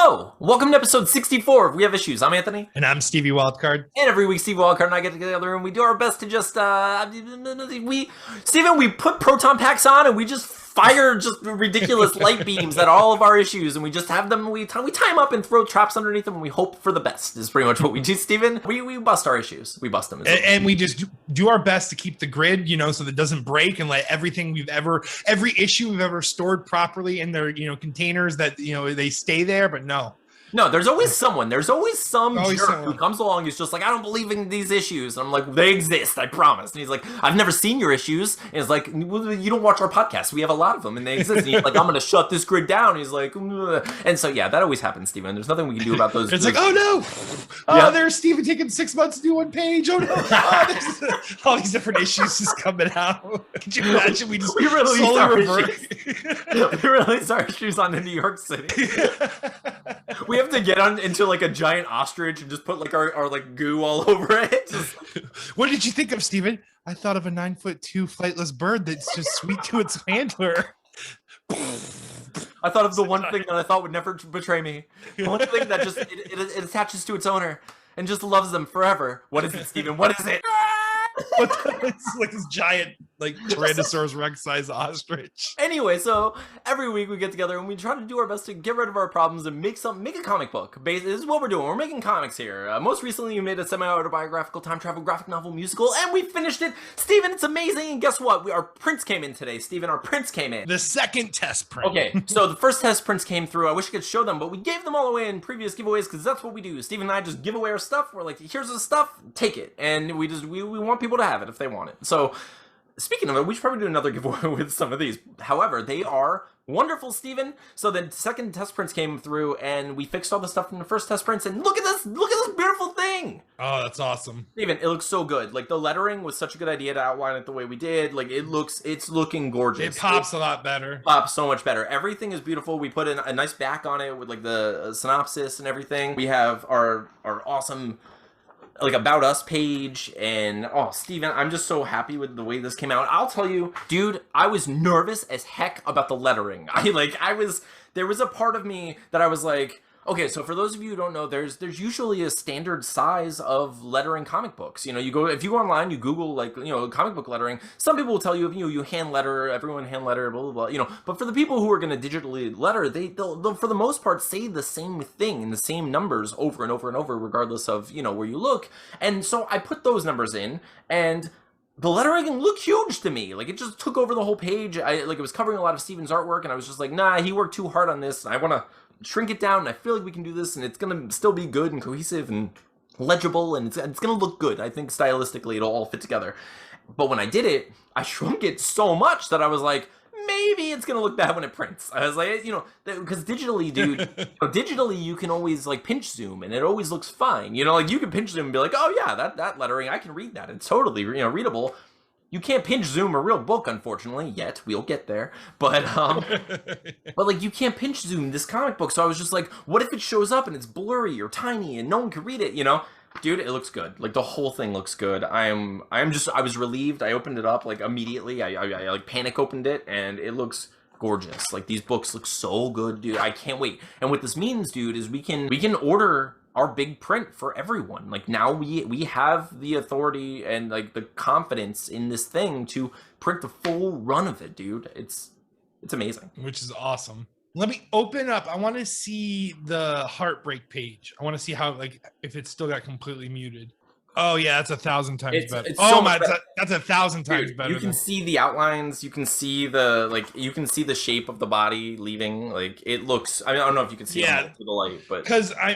Hello! Welcome to episode 64 of We Have Issues. I'm Anthony. And I'm Stevie Wildcard. And every week, Stevie Wildcard and I get together and we do our best to just, we put proton packs on and we just fire just ridiculous light beams at all of our issues, and we just have them, we tie them up and throw traps underneath them and we hope for the best is pretty much what we do, Steven. We bust our issues. We bust them. And we just do our best to keep the grid, so that it doesn't break, and let everything every issue we've ever stored properly in their, containers that, they stay there, but no. No, there's always someone. There's always some jerk who comes along. He's just like, I don't believe in these issues. And I'm like, they exist, I promise. And he's like, I've never seen your issues. And it's like, well, you don't watch our podcast. We have a lot of them, and they exist. And he's like, I'm going to shut this grid down. And he's like, ugh. And so, yeah, that always happens, Steven. There's nothing we can do about those. It's like, oh, no. Oh, there's Steven taking 6 months to do one page. Oh, no. Oh, there's all these different issues just coming out. Could you imagine we released our issues on in New York City. We have to get into like a giant ostrich and just put like our like goo all over it. What did you think of, Steven? I thought of a 9'2" flightless bird that's just sweet to its handler. I thought of the one thing that I thought would never betray me. The one thing that just it attaches to its owner and just loves them forever. What is it, Steven? What is it? It's like this giant, like Tyrannosaurus Rex size ostrich. Anyway, so every week we get together and we try to do our best to get rid of our problems and make a comic book. This is what we're doing. We're making comics here. Most recently, we made a semi-autobiographical time travel graphic novel musical, and we finished it. Steven, it's amazing. And guess what? Our prints came in today, Steven. Our prints came in. The second test print. Okay, so the first test prints came through. I wish I could show them, but we gave them all away in previous giveaways because that's what we do. Steven and I just give away our stuff. We're like, here's the stuff, take it. And we want people to have it if they want it. So speaking of it, we should probably do another giveaway with some of these. However, they are wonderful, Steven. So the second test prints came through and we fixed all the stuff from the first test prints, and look at this beautiful thing. Oh, that's awesome. Steven, it looks so good. Like, the lettering was such a good idea to outline it the way we did. Like, it's looking gorgeous. It pops a lot better. Pops so much better. Everything is beautiful. We put in a nice back on it with like the synopsis and everything. We have our awesome like About Us page, and Steven, I'm just so happy with the way this came out. I'll tell you, dude, I was nervous as heck about the lettering. There was a part of me that I was like, okay, so for those of you who don't know, there's usually a standard size of lettering comic books. If you go online, you Google comic book lettering. Some people will tell you, you hand letter, everyone hand letter, blah blah blah. But for the people who are going to digitally letter, they'll for the most part say the same thing in the same numbers over and over and over, regardless of where you look. And so I put those numbers in, and the lettering looked huge to me. Like, it just took over the whole page. It was covering a lot of Steven's artwork, and I was just like, nah, he worked too hard on this. I want to shrink it down, and I feel like we can do this, and it's gonna still be good and cohesive and legible, and it's gonna look good. I think stylistically it'll all fit together. But when I did it, I shrunk it so much that I was like, maybe it's gonna look bad when it prints. I was like, because digitally, dude, digitally you can always like pinch zoom, and it always looks fine. Like, you can pinch zoom and be like, oh yeah, that lettering, I can read that. It's totally readable. You can't pinch zoom a real book, unfortunately, yet. We'll get there. But like, you can't pinch zoom this comic book. So I was just like, what if it shows up and it's blurry or tiny and no one can read it, Dude, it looks good. Like, the whole thing looks good. I was relieved. I opened it up like immediately. I like panic opened it, and it looks gorgeous. Like, these books look so good, dude. I can't wait. And what this means, dude, is we can order our big print for everyone. Like, now we have the authority and like the confidence in this thing to print the full run of it, dude. It's amazing. Which is awesome. Let me open up. I want to see the Heartbreak page. I want to see how, like, if it's still got completely muted. Oh yeah, that's 1,000 times better. That's 1,000 times better. You can see the outlines. You can see the shape of the body leaving. Like, it looks. I don't know if you can see it through the light, but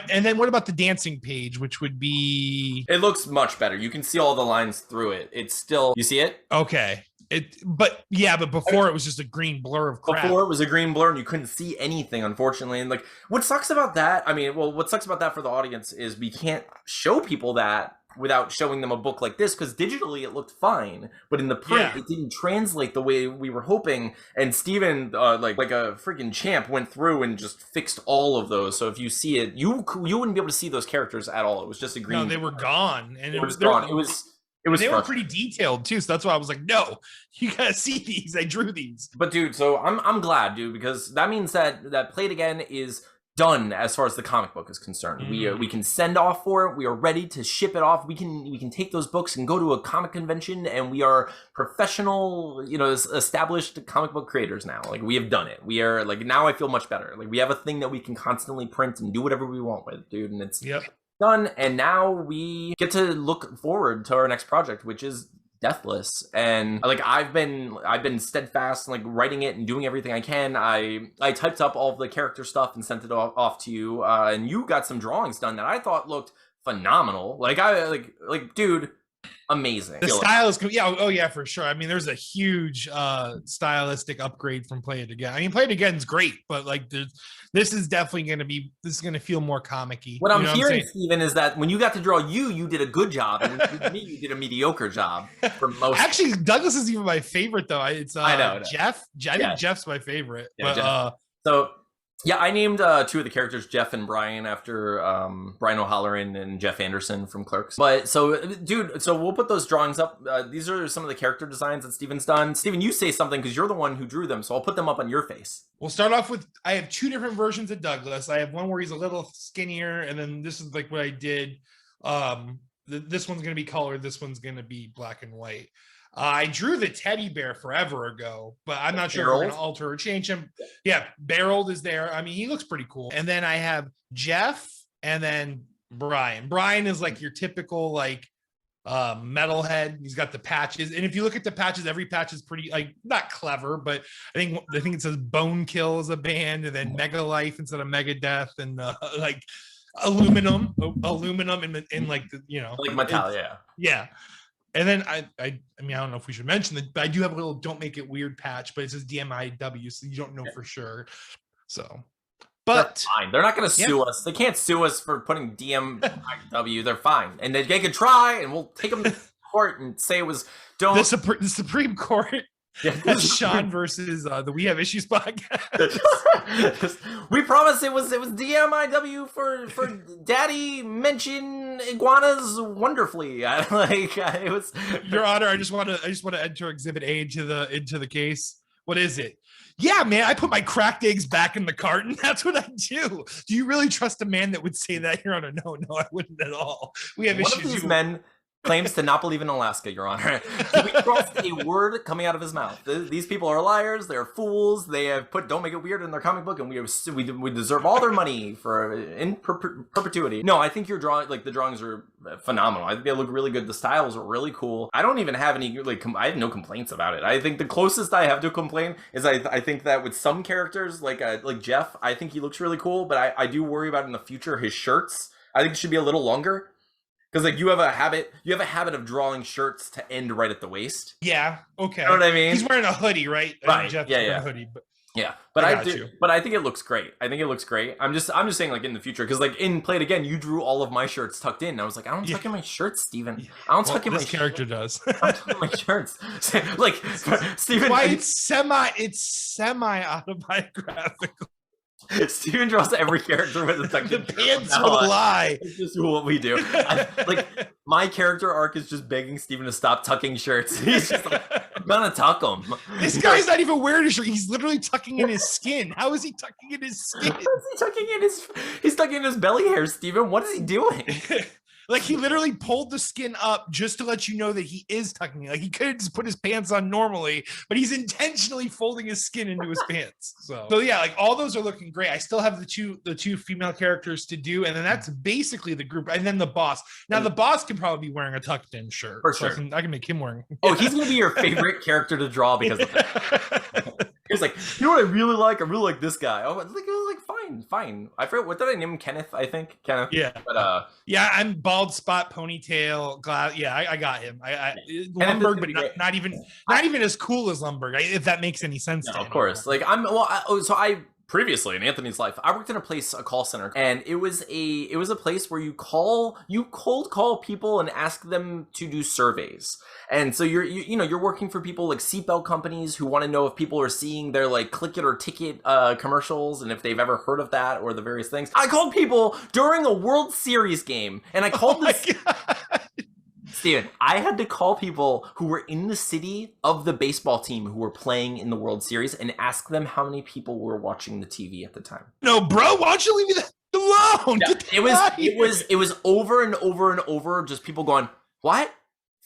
and then what about the dancing page, which would be? It looks much better. You can see all the lines through it. It's still. You see it? Okay. But before it was just a green blur of crap. Before it was a green blur and you couldn't see anything, unfortunately. And like, what sucks about that? What sucks about that for the audience is we can't show people that without showing them a book like this, because digitally it looked fine, but in the print it didn't translate the way we were hoping. And Steven, like a freaking champ, went through and just fixed all of those. So if you see it, you wouldn't be able to see those characters at all. It was just a green. No, they were gone, and it was gone. They were pretty detailed too, so that's why I was like, no, you gotta see these. I drew these. But dude, so I'm glad, dude, because that means that Play It Again is done as far as the comic book is concerned. We can send off for it. We are ready to ship it off. We can take those books and go to a comic convention, and we are professional, established comic book creators now. Like, we have done it. We are like, now I feel much better. Like, we have a thing that we can constantly print and do whatever we want with, dude. And it's done. And now we get to look forward to our next project, which is Deathless. And like, I've been steadfast, like, writing it and doing everything I can. I typed up all of the character stuff and sent it off to you, and you got some drawings done that I thought looked phenomenal. Like, dude, amazing. The style is, oh yeah, for sure. I mean, there's a huge stylistic upgrade from Play It Again. I mean, Play It Again is great, but like, this is definitely going to feel more comic-y. What I'm hearing, Steven, is that when you got to draw you did a good job, and when you did me, you did a mediocre job for most. Actually, Douglas is even my favorite, though. It's I know. Jeff. I think Jeff's my favorite. Yeah, but so yeah, I named 2 of the characters Jeff and Brian after Brian O'Halloran and Jeff Anderson from Clerks. But so, dude, so we'll put those drawings up. These are some of the character designs that Steven's done. Steven, you say something because you're the one who drew them, so I'll put them up on your face. We'll start off with, I have 2 different versions of Douglas. I have one where he's a little skinnier, and then this is like what I did. This one's going to be colored. This one's going to be black and white. I drew the teddy bear forever ago, but I'm not sure if we're going to alter or change him. Yeah, Barreled is there. I mean, he looks pretty cool. And then I have Jeff and then Brian. Brian is like your typical like metalhead. He's got the patches. And if you look at the patches, every patch is pretty like not clever, but I think it says Bone Kill is a band, and then Mega Life instead of Megadeth, and like aluminum in like the, like metal, yeah. And then I mean, I don't know if we should mention that, but I do have a little "Don't Make It Weird" patch, but it says DMIW, so you don't know for sure. So, but they're fine. They're not going to sue us. They can't sue us for putting DMIW. They're fine, and they could try, and we'll take them to court and say it was the Supreme Court. That's Sean versus the We Have Issues podcast. We promise it was DMIW for Daddy mention iguanas wonderfully. It was. Your Honor, I just want to enter Exhibit A into the case. What is it? Yeah, man, I put my cracked eggs back in the carton. That's what I do. Do you really trust a man that would say that, Your Honor? No, I wouldn't at all. We have issues. One of these men claims to not believe in Alaska, Your Honor. Can we trust a word coming out of his mouth? These people are liars. They're fools. They have put "Don't Make It Weird" in their comic book, and we deserve all their money in perpetuity. No, I think your the drawings are phenomenal. I think they look really good. The styles are really cool. I don't even have any I have no complaints about it. I think the closest I have to a complaint is I think that with some characters like Jeff, I think he looks really cool, but I do worry about in the future his shirts. I think it should be a little longer. Because like you have a habit of drawing shirts to end right at the waist. Yeah. Okay. You know what I mean? He's wearing a hoodie, right? Right. Jeff's wearing a hoodie, but but I do. But I think it looks great. I'm just saying, like, in the future, because like in Play It Again, you drew all of my shirts tucked in. And I was like, I don't tuck in my shirts, Steven. I don't tuck in my character does. I don't tuck in my shirts. Like Steven. Why it's semi autobiographical. Steven draws every character with a tucked in. The pants will lie. It's just what we do. My character arc is just begging Steven to stop tucking shirts. He's just like, I'm gonna tuck them. This guy's not even wearing a shirt. He's literally tucking in his skin. How is he tucking in his skin? He's tucking in his belly hair, Steven. What is he doing? Like, he literally pulled the skin up just to let you know that he is tucking it. Like, he could have just put his pants on normally, but he's intentionally folding his skin into his pants. So yeah, like, all those are looking great. I still have the two female characters to do, and then that's basically the group. And then the boss. Now, the boss can probably be wearing a tucked-in shirt. For sure. So I can make him wearing. Oh, he's going to be your favorite character to draw because of that. He's like, you know what I really like? I really like this guy. Oh, like fine. I forget, what did I name him? Kenneth, I think. Kenneth. Yeah. But yeah, I'm bald spot, ponytail, glass. Yeah, I got him. Lumberg, but not even as cool as Lumberg, if that makes any sense. No, of course. Like I previously in Anthony's life, I worked in a call center, and it was a place where you cold call people and ask them to do surveys. And so you're working for people like seatbelt companies who want to know if people are seeing their like click it or ticket commercials and if they've ever heard of that or the various things. I called people during a World Series game, and I called Steven, I had to call people who were in the city of the baseball team who were playing in the World Series and ask them how many people were watching the TV at the time. No, bro, why don't you leave me alone? Yeah, it was over and over and over, just people going, what?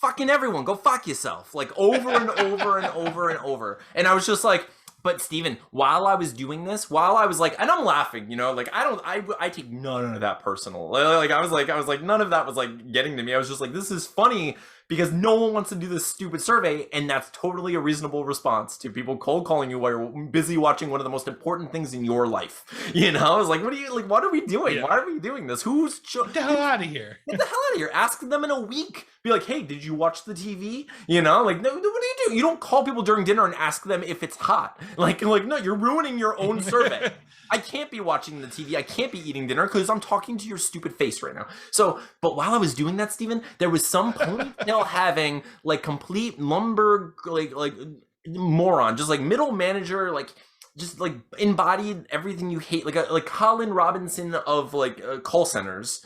Fucking everyone, go fuck yourself. Like over and over and over and over. And I was just like, but Steven, while I was doing this, while I was like, and I'm laughing, you know, like I take none of that personal. Like I was like, none of that was like getting to me. I was just like, this is funny because no one wants to do this stupid survey, and that's totally a reasonable response to people cold calling you while you're busy watching one of the most important things in your life. You know, I was like, what are we doing? Yeah. Why are we doing this? Get the hell out of here. Get the hell out of here. Ask them in a week. Be like, hey, did you watch the TV? You know, like, no, what do you do? You don't call people during dinner and ask them if it's hot. Like, no, you're ruining your own survey. I can't be watching the TV. I can't be eating dinner because I'm talking to your stupid face right now. So, but while I was doing that, Steven, there was some ponytail having like complete lumber, like moron, just like middle manager, like just like embodied everything you hate, like Colin Robinson of like call centers,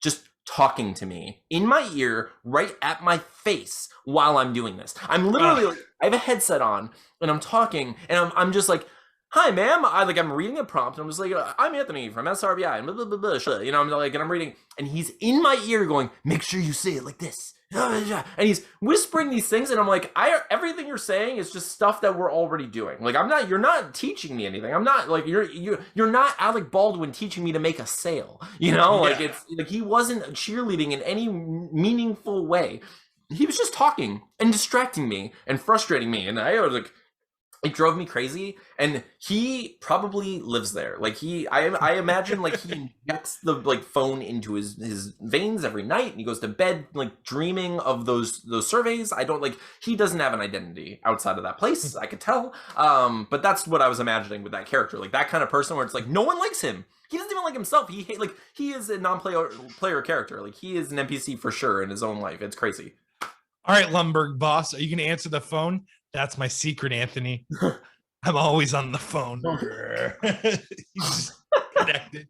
just talking to me in my ear right at my face while I'm doing this. I'm literally like, I have a headset on and I'm talking and I'm just like, hi ma'am, I'm reading a prompt and I'm just like, I'm Anthony from SRBI and blah, blah, blah, blah. You know, I'm like, and I'm reading and he's in my ear going, make sure you say it like this. And he's whispering these things and I'm like, everything you're saying is just stuff that we're already doing. Like you're not teaching me anything. I'm not like, you're not Alec Baldwin teaching me to make a sale, you know, like it's like he wasn't cheerleading in any meaningful way. He was just talking and distracting me and frustrating me. And I was like, it drove me crazy, and he probably lives there. Like I imagine like he injects the like phone into his veins every night, and he goes to bed like dreaming of those surveys. I don't like he doesn't have an identity outside of that place. I could tell, but that's what I was imagining with that character, like that kind of person where it's like no one likes him. He doesn't even like himself. He is a non-player character. Like he is an NPC for sure in his own life. It's crazy. All right, Lumberg boss, are you going to answer the phone? That's my secret, Anthony. I'm always on the phone. He's just connected.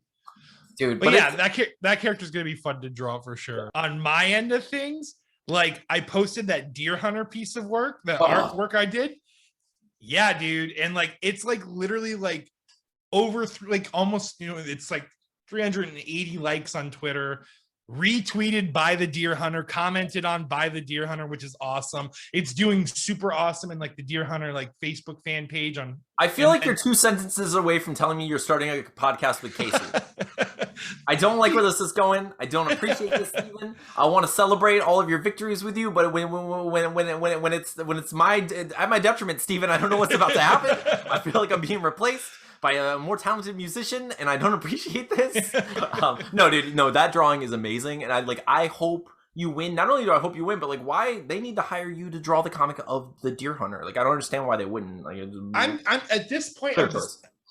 Dude, but yeah, that character is going to be fun to draw for sure. On my end of things, like I posted that Deer Hunter piece of work, the artwork I did. Yeah, dude. And like, it's like literally like over like almost, you know, it's like 380 likes on Twitter. Retweeted by the Deer Hunter, commented on by the Deer Hunter, which is awesome. It's doing super awesome in like the Deer Hunter like Facebook fan page on. I feel like you're 2 sentences away from telling me you're starting a podcast with Casey. I don't like where this is going. I don't appreciate this, Steven. I want to celebrate all of your victories with you, but when it's at my detriment, Steven, I don't know what's about to happen. I feel like I'm being replaced by a more talented musician, and I don't appreciate this. No, dude, no, that drawing is amazing, and I hope you win. Not only do I hope you win, but like, why they need to hire you to draw the comic of the Deer Hunter? Like, I don't understand why they wouldn't. Like, I'm at this point.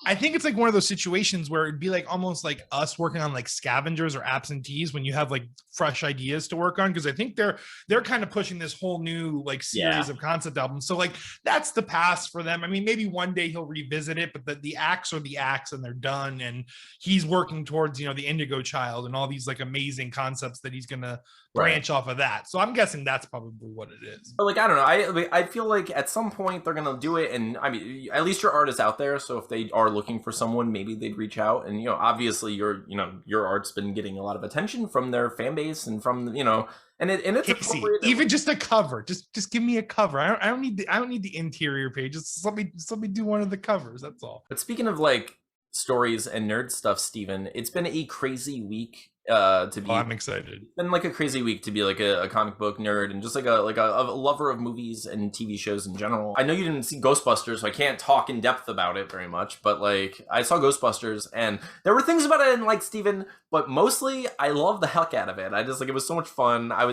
I think it's like one of those situations where it'd be like almost like us working on like scavengers or absentees when you have like fresh ideas to work on, because I think they're kind of pushing this whole new like series of concept albums. So like that's the past for them. I mean, maybe one day he'll revisit it, but the acts are the acts and they're done. And he's working towards, you know, the Indigo Child and all these like amazing concepts that he's gonna branch off of that. So I'm guessing that's probably what it is. But like, I don't know. I feel like at some point they're gonna do it, and I mean, at least your art is out there. So if they are looking for someone, maybe they'd reach out. And you know, obviously your art's been getting a lot of attention from their fan base and from, you know, and it's Casey, even just a cover. Just give me a cover. I don't need the interior page. Just let me do one of the covers. That's all. But speaking of like stories and nerd stuff, Steven, it's been a crazy week to be. I'm excited. It's been like a crazy week to be like a comic book nerd and just like a lover of movies and TV shows in general. I know you didn't see Ghostbusters, so I can't talk in depth about it very much, but like I saw Ghostbusters and there were things about it I didn't like, Steven, but mostly I love the heck out of it. I just like, it was so much fun. I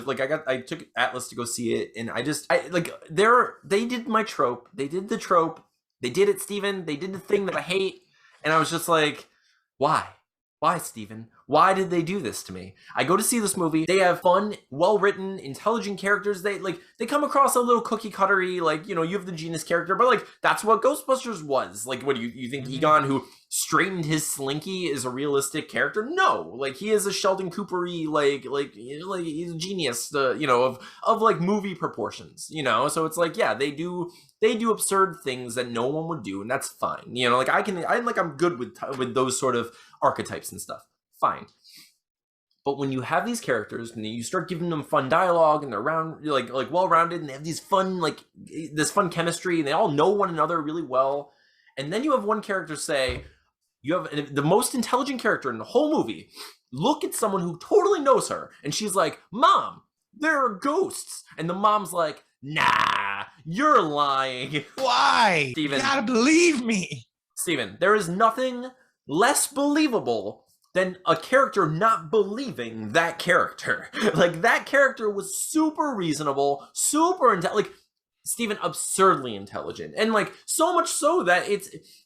took Atlas to go see it, and they did my trope. They did the trope. They did it, Steven. They did the thing that I hate. And I was just like, why? Why, Steven? Why did they do this to me? I go to see this movie. They have fun, well-written, intelligent characters. They come across a little cookie cuttery, like, you know, you have the genius character, but like that's what Ghostbusters was. Like, what do you think Egon, who straightened his slinky, is a realistic character? No, like he is a Sheldon Coopery, like he's a genius, you know, of like movie proportions, you know. So it's like, yeah, they do absurd things that no one would do, and that's fine. You know, like I'm good with those sort of archetypes and stuff. Fine. But when you have these characters and you start giving them fun dialogue and they're like well-rounded and they have these fun, like this fun chemistry and they all know one another really well, and then you have one character say, you have the most intelligent character in the whole movie look at someone who totally knows her and she's like, Mom, there are ghosts. And the mom's like, nah, you're lying. Why? Steven, you gotta believe me. Steven, there is nothing less believable than a character not believing that character. Like, that character was super reasonable, super intelligent, like, Steven, absurdly intelligent. And like, so much so that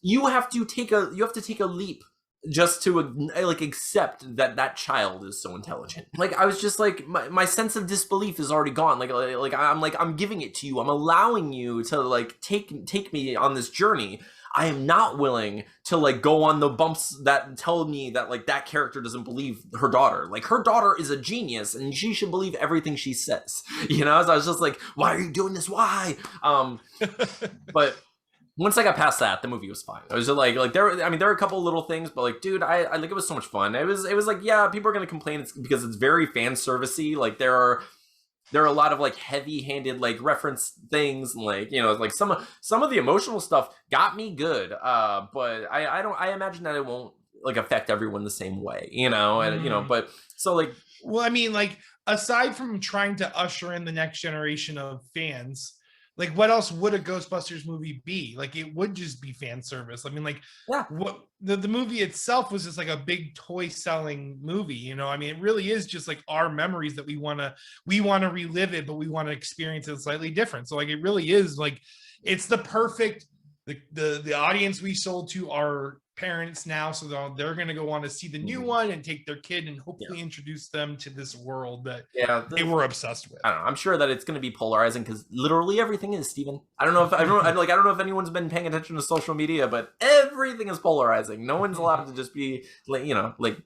you have to take a leap just to like accept that child is so intelligent. Like, I was just like, my sense of disbelief is already gone. I'm giving it to you. I'm allowing you to like take me on this journey. I am not willing to like go on the bumps that tell me that like that character doesn't believe her daughter. Like, her daughter is a genius and she should believe everything she says. You know, so I was just like, why are you doing this? Why? But once I got past that, the movie was fine. I was just like there were a couple little things, but like, dude, I like, it was so much fun. It was like, yeah, people are gonna complain because it's very fan servicey. Like, there are a lot of like heavy-handed like reference things, and like, you know, like some of the emotional stuff got me good, but I imagine that it won't like affect everyone the same way, you know. And you know, but so like, well, I mean, like, aside from trying to usher in the next generation of fans, like, what else would a Ghostbusters movie be? Like, it would just be fan service. I mean, like, yeah, what the movie itself was just like a big toy selling movie, you know. I mean, it really is just like our memories that we want to relive it, but we want to experience it slightly different. So like, it really is like, it's the perfect, the audience we sold to our parents now, so they're going to go on to see the new one and take their kid and hopefully introduce them to this world that they were obsessed with. I don't know. I'm sure that it's going to be polarizing because literally everything is, Steven. I don't know if anyone's been paying attention to social media, but everything is polarizing. No one's allowed to just be like, you know, like,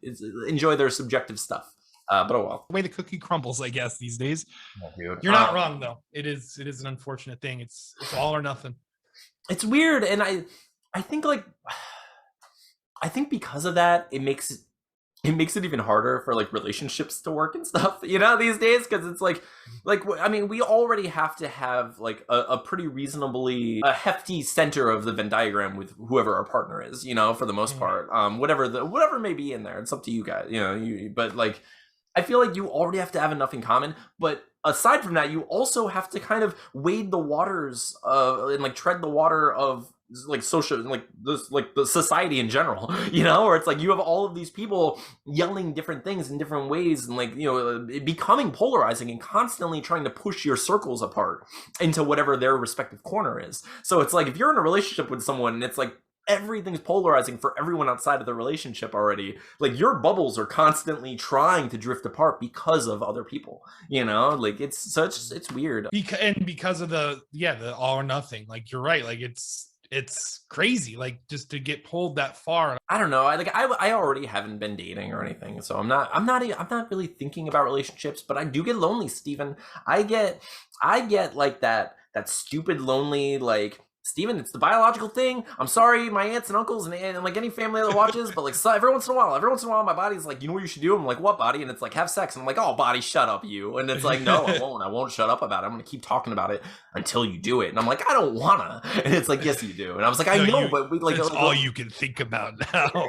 enjoy their subjective stuff. But oh well. The way the cookie crumbles, I guess, these days. Oh, dude. You're not wrong though. It is an unfortunate thing. It's all or nothing. It's weird, and I think like, I think because of that, it makes it even harder for like relationships to work and stuff, you know, these days, because it's like I mean, we already have to have like a pretty reasonably hefty center of the Venn diagram with whoever our partner is, you know, for the most part. Whatever may be in there, it's up to you guys, you know. But like, I feel like you already have to have enough in common, but aside from that, you also have to kind of wade the waters and like tread the water of like social, like this, like the society in general, you know, where it's like you have all of these people yelling different things in different ways, and like, you know, it becoming polarizing and constantly trying to push your circles apart into whatever their respective corner is. So it's like, if you're in a relationship with someone and it's like everything's polarizing for everyone outside of the relationship already, like, your bubbles are constantly trying to drift apart because of other people, you know. Like, it's weird. Because of the all or nothing, like, you're right, like, it's crazy, like, just to get pulled that far. I don't know. I already haven't been dating or anything, so I'm not really thinking about relationships. But I do get lonely, Steven. I get like that stupid lonely, like, Steven, it's the biological thing. I'm sorry, my aunts and uncles and like any family that watches, but like, so every once in a while, my body's like, you know what you should do? I'm like, what, body? And it's like, have sex. And I'm like, oh, body, shut up, you. And it's like, no, I won't shut up about it. I'm gonna keep talking about it until you do it. And I'm like, I don't wanna. And it's like, yes, you do. And I was like, I know, but we like, it's all you can think about now.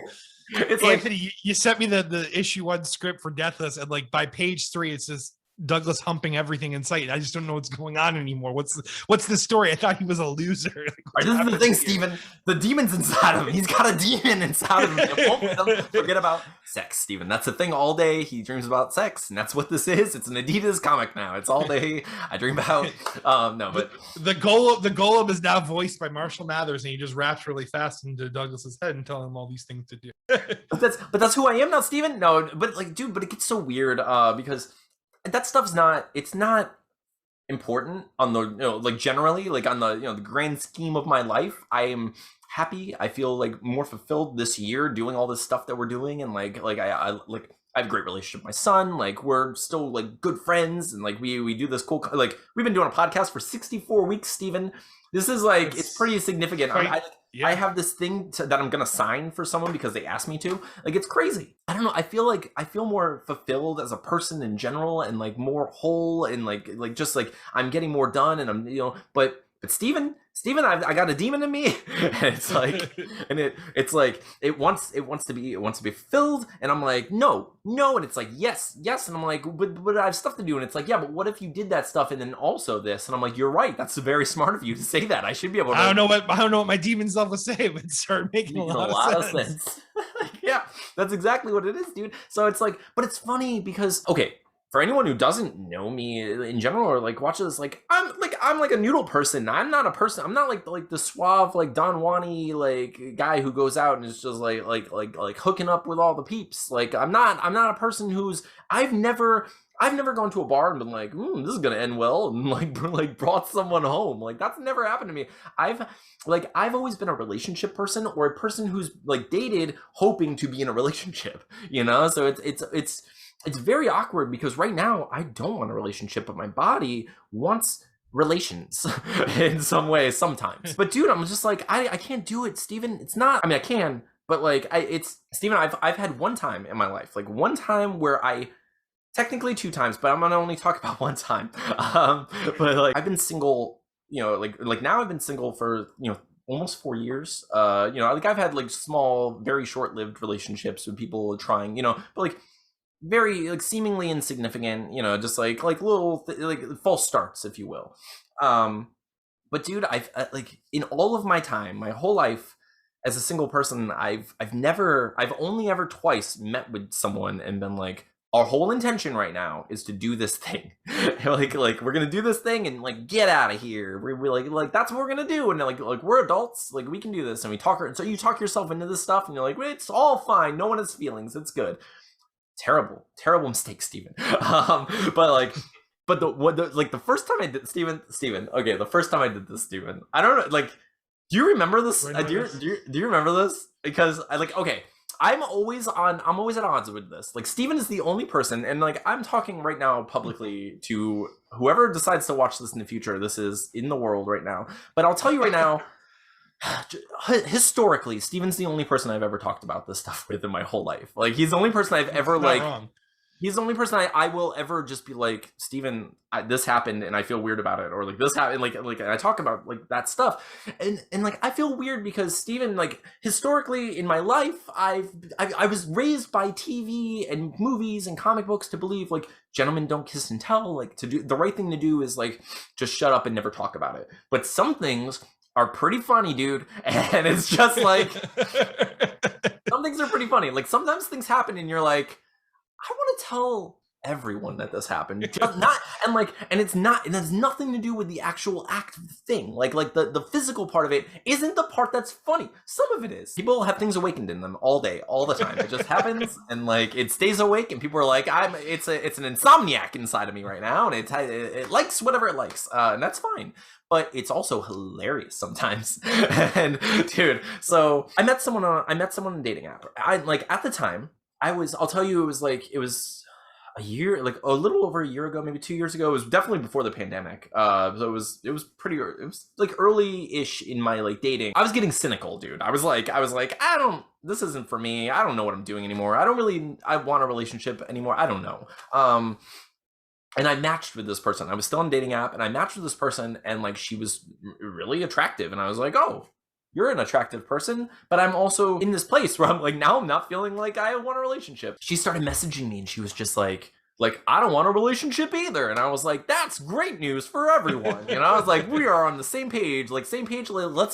It's Anthony, you sent me the issue 1 script for Deathless, and like by page 3, it's just Douglas humping everything in sight. I just don't know what's going on anymore. What's the story? I thought he was a loser. This is the thing, Steven. The demon's inside of him. He's got a demon inside of him. It won't let him forget about sex, Steven. That's the thing all day. He dreams about sex, and that's what this is. It's an Adidas comic now. It's all day. I dream about no, but the golem is now voiced by Marshall Mathers, and he just raps really fast into Douglas's head and telling him all these things to do. but that's who I am now, Steven. No, but like, dude, but it gets so weird because that stuff's not important on the like generally, like on the the grand scheme of my life. I am happy. I feel like more fulfilled this year doing all this stuff that we're doing, and like I have a great relationship with my son. Like we're still like good friends, and like we do this cool, like we've been doing a podcast for 64 weeks, Steven. This is like, it's pretty significant. I have this thing that I'm gonna sign for someone because they asked me to. Like, it's crazy. I don't know. I feel more fulfilled as a person in general, and like more whole, and like just like I'm getting more done, and I'm But Steven, I got a demon in me, and it's like, and it's like it wants to be filled, and I'm like no, and it's like yes, and I'm like but I have stuff to do, and it's like yeah, but what if you did that stuff and then also this, and I'm like you're right, that's very smart of you to say that. I should be able to. I don't know what my demon self would say, but start making a lot of sense. Yeah, that's exactly what it is, dude. So it's like, but it's funny because okay. For anyone who doesn't know me in general or like watches this, like I'm like a noodle person. I'm not a person. I'm not like the suave like Don Juan-y like guy who goes out and is just like hooking up with all the peeps. Like I'm not a person who's I've never gone to a bar and been like, this is gonna end well, and like brought someone home. Like that's never happened to me. I've always been a relationship person, or a person who's like dated hoping to be in a relationship. So it's very awkward because right now I don't want a relationship, but my body wants relations in some way sometimes. But dude, I'm just like, I can't do it, Steven. It's not, I mean, I can, but like Steven, I've had one time in my life, like one time where technically two times, but I'm gonna only talk about one time. But like I've been single, like now I've been single for, almost 4 years. Like I've had like small, very short-lived relationships with people trying, but like very like seemingly insignificant, just like little like false starts, if you will. But dude, I've like in all of my time, my whole life as a single person, I've only ever twice met with someone and been like, our whole intention right now is to do this thing. like we're gonna do this thing and like get out of here. We're like that's what we're gonna do, and like we're adults, like we can do this, and we talk. So you talk yourself into this stuff, and you're like, it's all fine. No one has feelings. It's good. Terrible mistake, Steven. But the first time I did, Steven. Okay, the first time I did this, Steven. I don't know. Like, do you remember this? Do you remember this? Because I'm always at odds with this. Like, Steven is the only person, and like I'm talking right now publicly to whoever decides to watch this in the future. This is in the world right now. But I'll tell you right now. Historically, Steven's the only person I've ever talked about this stuff with in my whole life. Like, he's the only person I've ever he's the only person I will ever just be like, Steven, this happened and I feel weird about it, or like this happened, like I talk about like that stuff, and like I feel weird because Steven, like historically in my life, I was raised by TV and movies and comic books to believe like gentlemen don't kiss and tell, like to do the right thing to do is like just shut up and never talk about it. But some things are pretty funny, dude, and it's just like some things are pretty funny. Like sometimes things happen and you're like, I want to tell everyone that this happened, just not, and it's not, and it has nothing to do with the actual act of the thing. Like the physical part of it isn't the part that's funny. Some of it is. People have things awakened in them all day, all the time. It just happens, and like it stays awake, and people are like, it's an insomniac inside of me right now, and it likes whatever it likes, and that's fine. But it's also hilarious sometimes. And dude, so I met someone on a dating app. At the time, I'll tell you, it was a year, like a little over a year ago, maybe 2 years ago. It was definitely before the pandemic. So it was like early-ish in my like dating. I was getting cynical, dude. I was like, this isn't for me. I don't know what I'm doing anymore. I want a relationship anymore. I don't know. And I matched with this person. I was still on a dating app, and I matched with this person, and like she was really attractive, and I was like, oh, you're an attractive person, but I'm also in this place where I'm like, now I'm not feeling like I want a relationship. She started messaging me, and she was just like, like, I don't want a relationship either. And I was like, that's great news for everyone. And I was like, we are on the same page, let's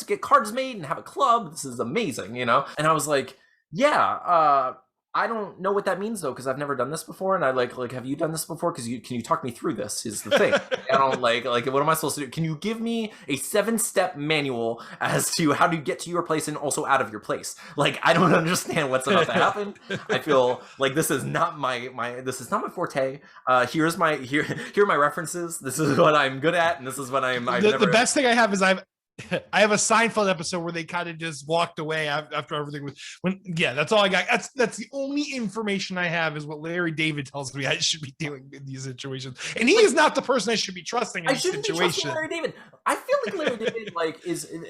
get cards made and have a club. This is amazing, you know? And I was like, yeah, I don't know what that means though, because I've never done this before. And I like, have you done this before? Because can you talk me through this is the thing. I don't like, what am I supposed to do? Can you give me a 7-step manual as to how to get to your place and also out of your place? Like, I don't understand what's about to happen. I feel like this is not my forte. Here are my references. This is what I'm good at, and this is what the best thing I have is I have a Seinfeld episode where they kind of just walked away after everything was that's all I got. That's the only information I have is what Larry David tells me I should be doing in these situations. And he is not the person I should be trusting in this situation. Be trusting Larry David. I feel like Larry David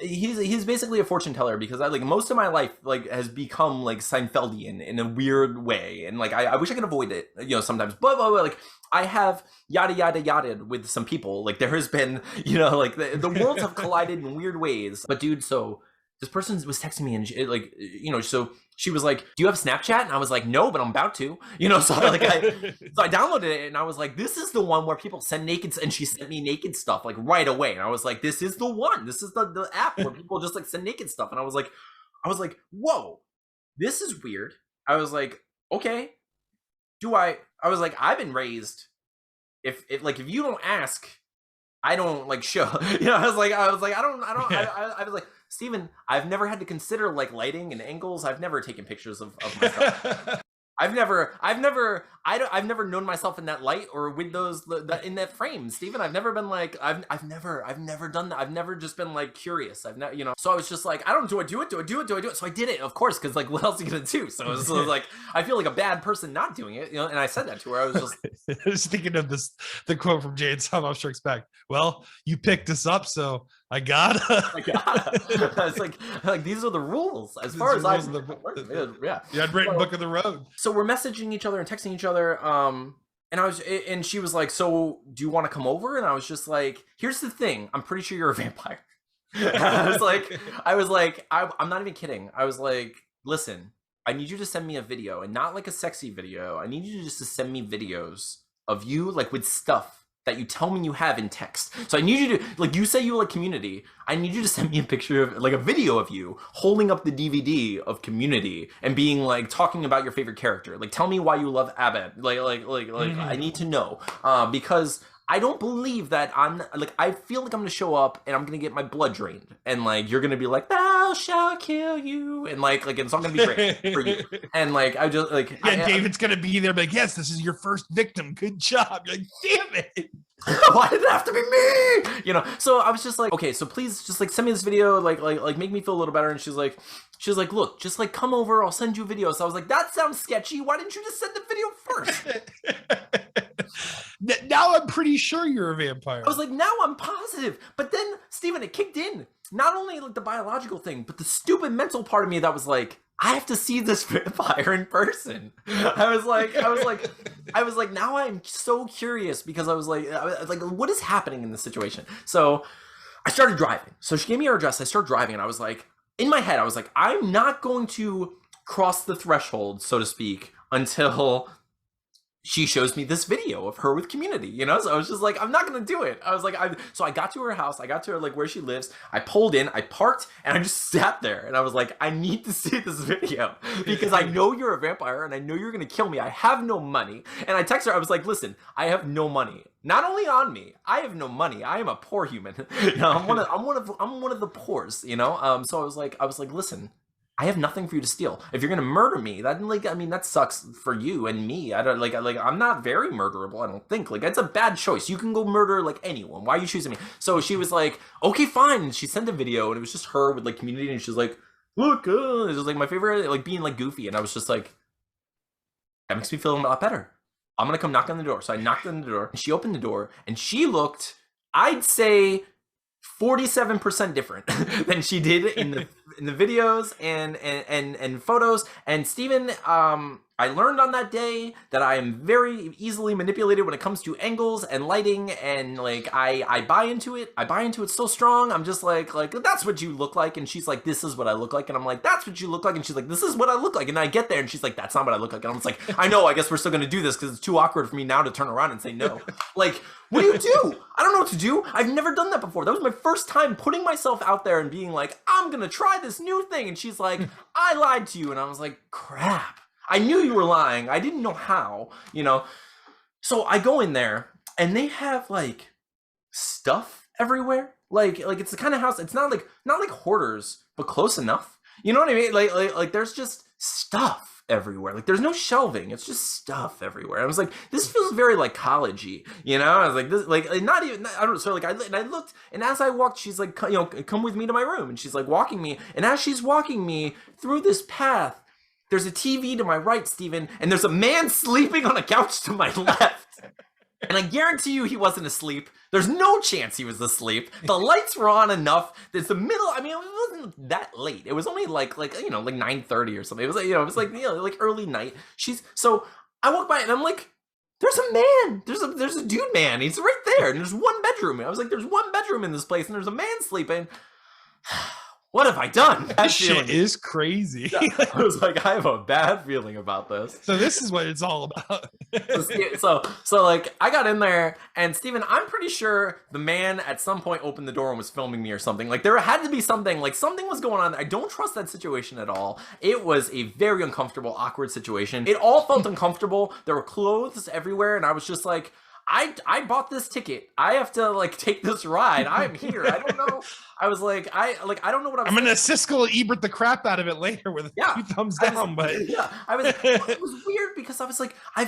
he's basically a fortune teller, because I most of my life has become Seinfeldian in a weird way. And I wish I could avoid it, sometimes. But I have yada with some people. There has been, the worlds have collided in weird ways. But dude, so this person was texting me and so she was like, do you have Snapchat? And I was like, no, but I'm about to, so I downloaded it and I was like, this is the one where people send naked, and she sent me naked stuff right away. And I was like, this is the one, this is the app where people just send naked stuff. And I was like, whoa, this is weird. I was like, okay, I was like, I've been raised, if you don't ask, I don't show. I was like, I was like, Steven, I've never had to consider lighting and angles. I've never taken pictures of myself. I've never known myself in that light or with those in that frame, Steven. I've never been I've never done that. I've never just been curious. I've never, so I was just like, do I do it? So I did it, of course, because what else are you gonna do? So it was I feel like a bad person not doing it, and I said that to her. I was just I was thinking of the quote from Jay and Silent Bob Strikes Back. Well, you picked us up, so I gotta. It's like these are the rules as far as I've I'd written Book of the Road. So we're messaging each other and texting each other, and she was like, so do you want to come over? And I was just like, here's the thing, I'm pretty sure you're a vampire. I was like, I'm not even kidding. I was like, listen, I need you to send me a video, and not a sexy video. I need you just to send me videos of you with stuff that you tell me you have in text. So I need you to, you say you like Community, I need you to send me a picture of a video of you holding up the DVD of Community and being talking about your favorite character. Tell me why you love Abed. I need to know, because I don't believe that I feel like I'm gonna show up and I'm gonna get my blood drained, and you're gonna be like, thou shall kill you, and it's all gonna be great for you. And I just David's gonna be there, yes, this is your first victim. Good job. You're damn it. Why did it have to be me? So I was just like, okay, so please just send me this video, make me feel a little better. And she was like, look, just come over, I'll send you a video. So I was like, that sounds sketchy. Why didn't you just send the video first? Now I'm pretty sure you're a vampire. I was like, now I'm positive. But then, Steven, it kicked in. Not only the biological thing, but the stupid mental part of me that was like, I have to see this vampire in person. I was like, now I'm so curious, because I was like, what is happening in this situation? So I started driving. So she gave me her address. I started driving, and I was like, in my head, I was like, I'm not going to cross the threshold, so to speak, until she shows me this video of her with Community, So I was just like, I'm not gonna do it. I was like, so I got to her house, I got to her where she lives, I pulled in, I parked, and I just sat there, and I was like, I need to see this video, because I know you're a vampire, and I know you're gonna kill me. I have no money. And I texted her, I was like, listen, I have no money. Not only on me, I have no money. I am a poor human. I'm one of the poors, So I was like, listen, I have nothing for you to steal. If you're gonna murder me, that sucks for you and me. I don't I'm not very murderable, I don't think. It's a bad choice. You can go murder anyone. Why are you choosing me? So she was like, okay, fine. And she sent a video, and it was just her with Community, and she was like, look, it was my favorite, being goofy. And I was just like, that makes me feel a lot better. I'm gonna come knock on the door. So I knocked on the door, and she opened the door, and she looked, I'd say, 47% different than she did in the videos and photos. And Steven, I learned on that day that I am very easily manipulated when it comes to angles and lighting, and like I buy into it. I buy into it so strong. I'm just like that's what you look like, and she's like, this is what I look like, and I'm like, that's what you look like, and she's like, this is what I look like, and I get there, and she's like, that's not what I look like, and I'm just like, I know. I guess we're still gonna do this because it's too awkward for me now to turn around and say no. Like, what do you do? I don't know what to do. I've never done that before. That was my first time putting myself out there and being like, I'm gonna try this new thing, and she's like, I lied to you, and I was like, crap. I knew you were lying. I didn't know how, you know. So I go in there and they have like stuff everywhere. Like it's the kind of house. It's not like hoarders, but close enough. You know what I mean? Like there's just stuff everywhere. Like there's no shelving. It's just stuff everywhere. I was like, this feels very like collegey, you know? I was like, this like not even. I don't. So like I looked, and as I walked, she's like, you know, come with me to my room, and she's like walking me, and as she's walking me through this path. There's a TV to my right, Steven, and there's a man sleeping on a couch to my left. And I guarantee you he wasn't asleep. There's no chance he was asleep. The lights were on enough. There's the middle. I mean, it wasn't that late. It was only like you know, like 9:30 or something. It was like, you know, it was like, you know, like early night. So I walk by and I'm like, there's a man. There's a dude man. He's right there. And there's one bedroom. I was like, there's one bedroom in this place and there's a man sleeping. What have I done? This shit is crazy. I was like, I have a bad feeling about this. So this is what it's all about. so like I got in there, and Steven, I'm pretty sure the man at some point opened the door and was filming me or something. Like there had to be something, like something was going on. I don't trust that situation at all. It was a very uncomfortable, awkward situation. It all felt uncomfortable. There were clothes everywhere, and I was just like, I bought this ticket. I have to like take this ride. I'm here. I don't know. I was like, I don't know what I'm gonna Siskel Ebert the crap out of it later with a few thumbs down. It was weird because I was like, I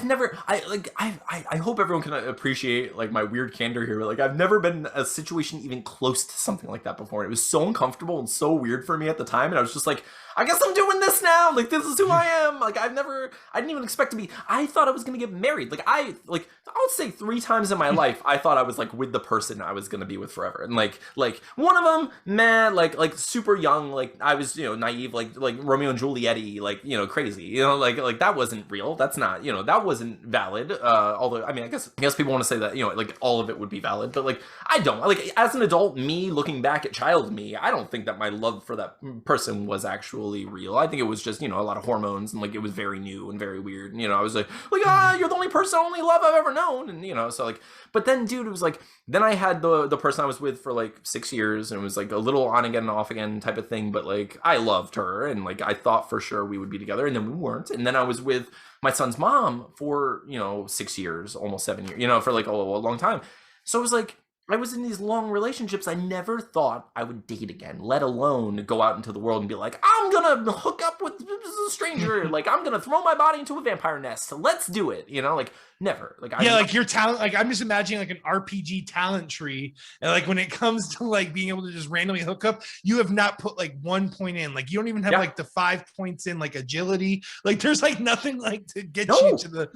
hope everyone can appreciate like my weird candor here. Like I've never been in a situation even close to something like that before. It was so uncomfortable and so weird for me at the time, and I was just like, I guess I'm doing this now. Like this is who I am. Like I didn't even expect to be. I thought I was gonna get married. I would say 3 times in my life I thought I was like with the person I was gonna be with forever, and like one of them, man, like super young, like I was, you know, naive, like Romeo and Juliet-y, like, you know, crazy, you know, like that wasn't real. That's not, you know, that wasn't valid. Although I mean, I guess people want to say that, you know, like all of it would be valid, but like I don't. Like as an adult, me looking back at child me, I don't think that my love for that person was actually real. I think it was just, you know, a lot of hormones, and like it was very new and very weird. And, you know, I was like you're the only love I've ever known, and you know, so like, but then dude, it was like, then I had the person I was with for like 6 years, and it was like a little on again and off again type of thing, but like I loved her, and like I thought for sure we would be together, and then we weren't. And then I was with my son's mom for, you know, 6 years, almost 7 years, you know, for like a long time. So it was like, I was in these long relationships I never thought I would date again, let alone go out into the world and be like, I'm gonna hook up with a stranger, like I'm gonna throw my body into a vampire nest, let's do it, you know, like never. Like like your talent, like I'm just imagining like an RPG talent tree, and like when it comes to like being able to just randomly hook up, you have not put like 1 point in, like you don't even have like the 5 points in like agility, like there's like nothing like to get you to the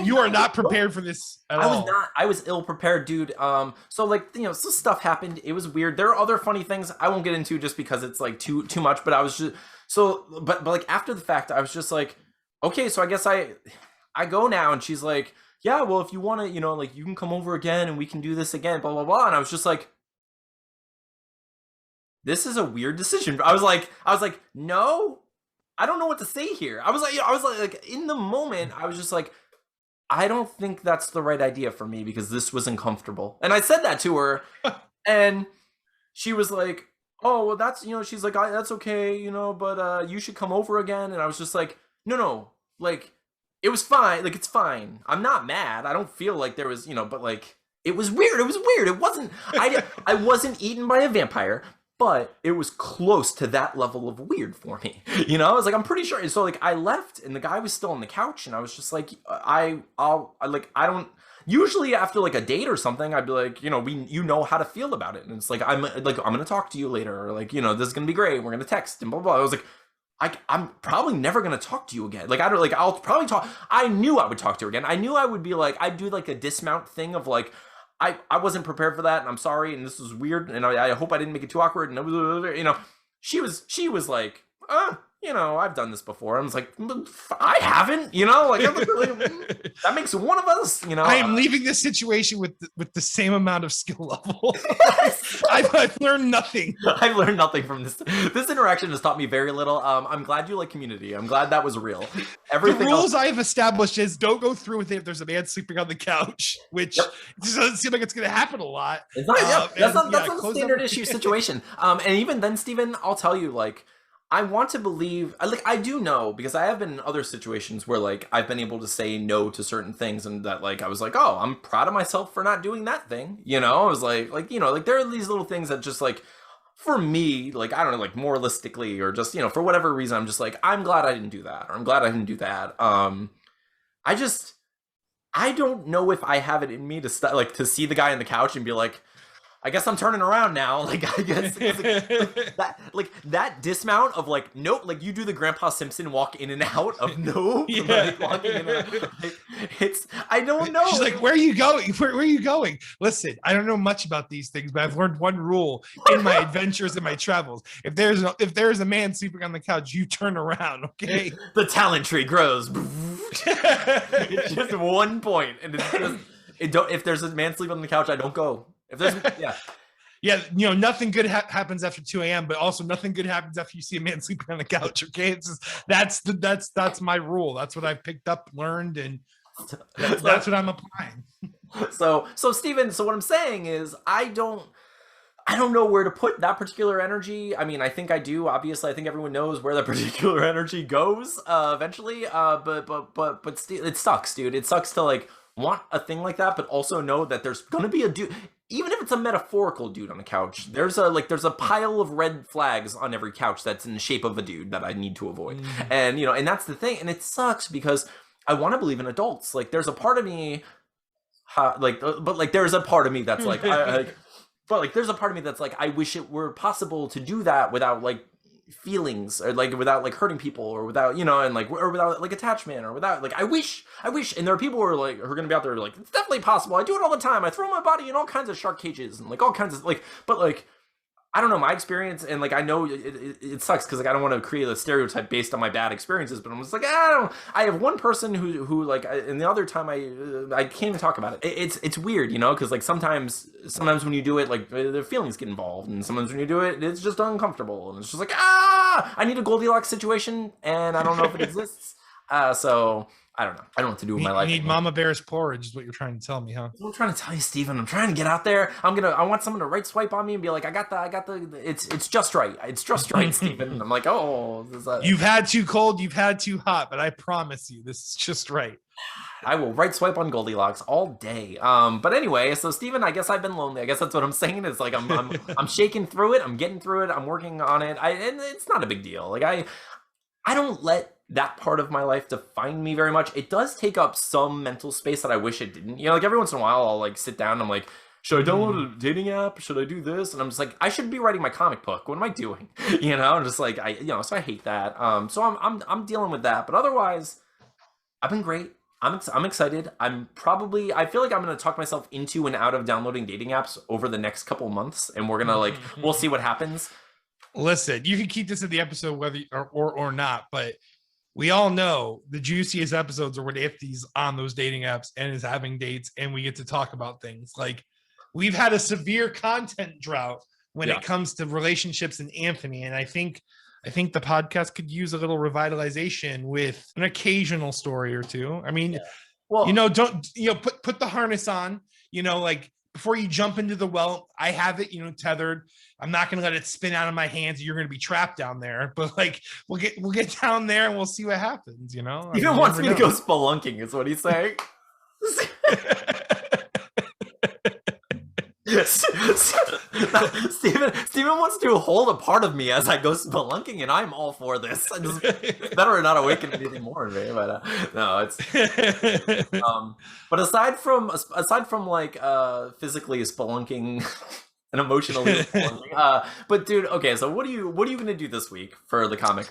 you are not prepared for this at all. I was ill prepared, dude. So like, you know, so stuff happened. It was weird. There are other funny things I won't get into just because it's like too much, but I was just but like after the fact I was just like, okay, so I guess I go now, and she's like, yeah, well, if you want to, you know, like you can come over again and we can do this again, blah blah blah. And I was just like, this is a weird decision. I was like, no, I don't know what to say here. I was like in the moment, I was just like, I don't think that's the right idea for me because this was uncomfortable. And I said that to her, and she was like, oh, well, that's, you know, she's like, that's okay, you know, but you should come over again. And I was just like, no, like, it was fine. Like, it's fine. I'm not mad. I don't feel like there was, you know, but like, it was weird. It wasn't, I wasn't eaten by a vampire, but it was close to that level of weird for me. You know, I was like, I'm pretty sure. So like I left, and the guy was still on the couch, and I was just like, I don't, usually after like a date or something, I'd be like, you know, you know how to feel about it. And it's like, I'm going to talk to you later, or like, you know, this is going to be great. We're going to text and blah, blah, blah. I was like, I'm probably never going to talk to you again. Like, I'll probably talk. I knew I would talk to her again. I knew I would be like, I'd do like a dismount thing of like, I wasn't prepared for that, and I'm sorry, and this was weird, and I hope I didn't make it too awkward, and you know, she was like, I've done this before. I was like, I haven't, like that makes one of us, I am leaving this situation with the same amount of skill level. I've learned nothing. I've learned nothing from this. This interaction has taught me very little. I'm glad you like Community. I'm glad that was real. Everything the rules I've established is don't go through with it if there's a man sleeping on the couch, which doesn't seem like it's going to happen a lot. It's not, that's a standard issue situation. And even then, Steven, I'll tell you, like, I want to believe, like, I do know, because I have been in other situations where, like, I've been able to say no to certain things, and that, like, I was like, oh, I'm proud of myself for not doing that thing, I was like, there are these little things that just, like, for me, like, I don't know, like, moralistically, or just, for whatever reason, I'm just like, I'm glad I didn't do that, or I'm glad I didn't do that. I don't know if I have it in me to to see the guy on the couch and be like, I guess I'm turning around now. Like, I guess that dismount of like, nope, like you do the Grandpa Simpson walk in and out of nope. Yeah. Like, walking in and out. Like, I don't know. She's like, where are you going? Where are you going? Listen, I don't know much about these things, but I've learned one rule in my adventures and my travels. If there's a man sleeping on the couch, you turn around, okay? The talent tree grows. It's just 1 point. And it's just, if there's a man sleeping on the couch, I don't go. If there's, yeah, nothing good happens after 2 a.m., but also nothing good happens after you see a man sleeping on the couch. Okay, it's just, that's my rule. That's what I've picked up, learned, and that's what I'm applying. So Steven, so what I'm saying is, I don't know where to put that particular energy. I mean, I think I do. Obviously, I think everyone knows where that particular energy goes eventually. But it sucks, dude. It sucks to like want a thing like that, but also know that there's gonna be a dude. Even if it's a metaphorical dude on the couch, there's a pile of red flags on every couch that's in the shape of a dude that I need to avoid. And and that's the thing. And it sucks because I want to believe in adults. Like, there's a part of me, there's a part of me that's like, there's a part of me that's like, I wish it were possible to do that without like feelings, or like without like hurting people, or without and like, or without like attachment, or without like, I wish. And there are people who are gonna be out there like, it's definitely possible. I do it all the time. I throw my body in all kinds of shark cages and like all kinds of like, but like, I don't know, my experience, and like I know it sucks because like I don't want to create a stereotype based on my bad experiences, but I'm just like, I have one person who like, and the other time I can't even talk about it. It's weird, because like sometimes when you do it, like the feelings get involved, and sometimes when you do it, it's just uncomfortable, and it's just like, I need a Goldilocks situation, and I don't know if it exists. So I don't know. I don't know what to do with my life. You need Mama Bear's porridge is what you're trying to tell me, huh? I'm trying to tell you, Steven. I'm trying to get out there. I want someone to right swipe on me and be like, I got the, it's just right. It's just right, Steven. And I'm like, oh. You've had too cold, you've had too hot, but I promise you, this is just right. I will right swipe on Goldilocks all day. But anyway, so Steven, I guess I've been lonely. I guess that's what I'm saying. It's like, I'm shaking through it. I'm getting through it. I'm working on it. And it's not a big deal. Like I don't let that part of my life define me very much. It does take up some mental space that I wish it didn't. Like every once in a while I'll like sit down and I'm like, should I download a dating app? Should I do this? And I'm just like, I should be writing my comic book. What am I doing? I'm just like, so I hate that. So I'm dealing with that. But otherwise, I've been great. I'm excited. I feel like I'm going to talk myself into and out of downloading dating apps over the next couple months, and we're going to we'll see what happens. Listen, you can keep this in the episode whether or not, but we all know the juiciest episodes are when Ifty's on those dating apps and is having dates, and we get to talk about things. Like, we've had a severe content drought when it comes to relationships and Anthony, and I think the podcast could use a little revitalization with an occasional story or two. I mean, well, don't put the harness on, like before you jump into the well. I have it, tethered. I'm not going to let it spin out of my hands. You're going to be trapped down there, but like, we'll get down there and we'll see what happens. He wants me to go spelunking is what he's saying. Yes. Steven wants to hold a part of me as I go spelunking, and I'm all for this. It's better not awaken anything more in me, but no, it's. But aside from like physically spelunking and emotionally spelunking, but dude, okay, so what are you gonna do this week for the comic?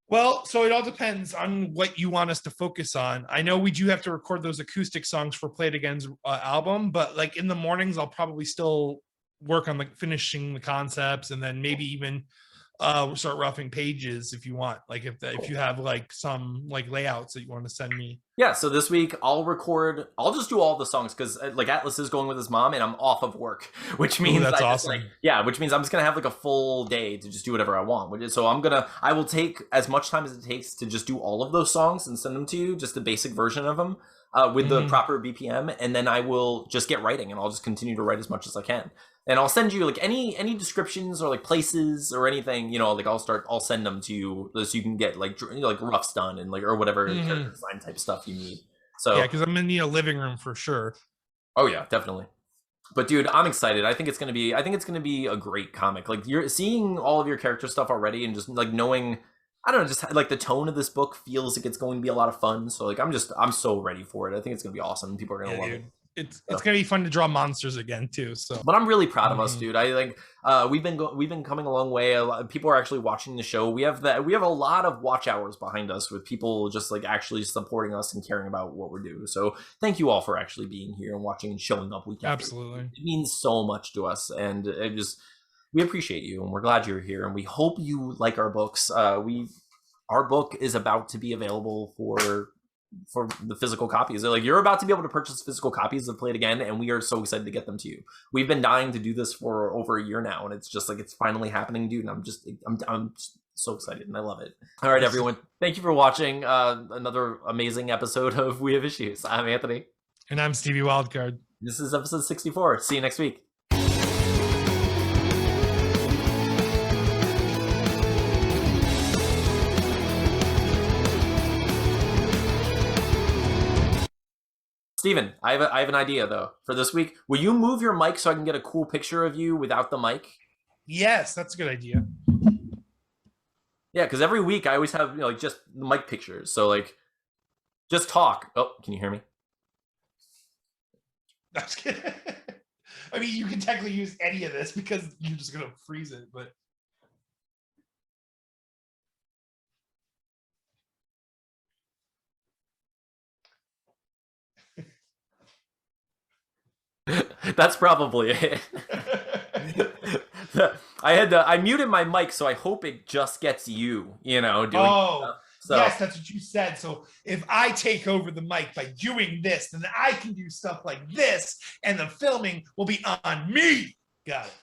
Well, so it all depends on what you want us to focus on. I know we do have to record those acoustic songs for Play It Again's album, but like in the mornings, I'll probably still work on finishing the concepts, and then maybe even start roughing pages if you want. Like if you have like some like layouts that you want to send me. Yeah, so this week I'll just do all the songs because like Atlas is going with his mom and I'm off of work, which means that's awesome. Which means I'm just gonna have like a full day to just do whatever I want. So I will take as much time as it takes to just do all of those songs and send them to you, just the basic version of them with the proper BPM, and then I will just get writing and I'll just continue to write as much as I can. And I'll send you like any descriptions or like places or anything, like I'll send them to you so you can get like roughs done and like or whatever character design type stuff you need. So yeah, because I'm gonna need a living room for sure. Oh yeah, definitely. But dude, I'm excited. I think it's gonna be a great comic. Like you're seeing all of your character stuff already and just like knowing, I don't know, just like the tone of this book feels like it's going to be a lot of fun. So like I'm so ready for it. I think it's gonna be awesome. People are gonna love it. It's gonna be fun to draw monsters again too. So, but I'm really proud of us, dude. I like we've been coming a long way. A lot of people are actually watching the show. We have a lot of watch hours behind us with people just like actually supporting us and caring about what we're doing. So thank you all for actually being here and watching and showing up week after. Absolutely, it means so much to us, and we appreciate you and we're glad you're here and we hope you like our books. Our book is about to be available for the physical copies. Like you're about to be able to purchase physical copies of Play It Again, and we are so excited to get them to you. We've been dying to do this for over a year now, and it's just like it's finally happening, dude. And I'm so excited, and I love it. All right, everyone, thank you for watching another amazing episode of We Have Issues. I'm Anthony, and I'm Stevie Wildcard. This is episode 64. See you next week. Steven, I have an idea though for this week. Will you move your mic so I can get a cool picture of you without the mic? Yes, that's a good idea. Yeah, because every week I always have like just mic pictures. So like, just talk. Oh, can you hear me? That's good. I mean, you can technically use any of this because you're just gonna freeze it, but. That's probably it. I muted my mic, so I hope it just gets you, doing stuff. So. Yes, that's what you said. So if I take over the mic by doing this, then I can do stuff like this, and the filming will be on me. Got it.